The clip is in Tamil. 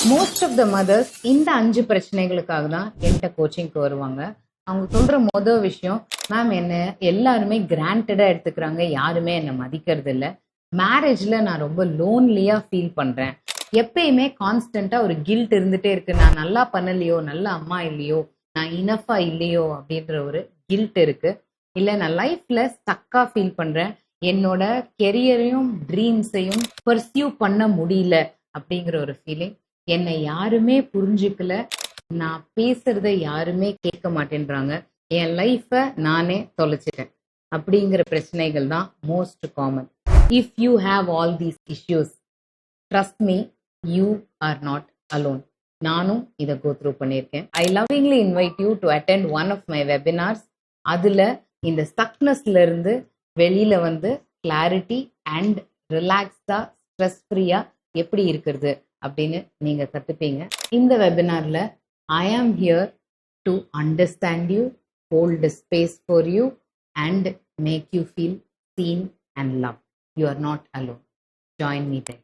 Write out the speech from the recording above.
மோஸ்ட் ஆஃப் த மதர்ஸ் இந்த 5 பிரச்சனைகளுக்காக தான் என்கிட்ட கோச்சிங்க்கு வருவாங்க. அவங்க சொல்ற விஷயம், மேம் என்ன எல்லாருமே கிராண்டடா எடுத்துக்கிறாங்க, யாருமே என்னை மதிக்கிறது இல்லை. மேரேஜ்ல நான் ரொம்ப லோன்லியா ஃபீல் பண்றேன். எப்பயுமே கான்ஸ்டன்டா ஒரு கில்ட் இருந்துட்டே இருக்கு. நான் நல்லா பண்ணலையோ, நல்ல அம்மா இல்லையோ, நான் இனஃபா இல்லையோ அப்படின்ற ஒரு கில்ட் இருக்கு. இல்லை நான் லைஃப்ல ஸ்டக்கா ஃபீல் பண்றேன். என்னோட கெரியரையும் ட்ரீம்ஸையும் பர்சியூ பண்ண முடியல அப்படிங்கிற ஒரு ஃபீலிங். என்னை யாருமே புரிஞ்சுக்கல, நான் பேசுறத யாருமே கேட்க மாட்டேன்றாங்க, என் லைஃப்பை நானே தொலைச்சிட்டேன் அப்படிங்கிற பிரச்சனைகள் தான் most common. If you have all these issues, trust me, you are not alone. நானும் இதை கோ த்ரூ பண்ணியிருக்கேன். I lovingly invite you to attend one of my webinars. அதில் இந்த ஸ்டக்னஸ்ல இருந்து வெளியில வந்து கிளாரிட்டி அண்ட் ரிலாக்ஸ்டா ஸ்ட்ரெஸ் ஃப்ரீயா எப்படி இருக்கிறது அப்படின்னு நீங்க கத்துப்பீங்க. இந்த வெபினார்ல I am here to understand you, hold space for you and make you feel seen and love. You are not alone. Join me there.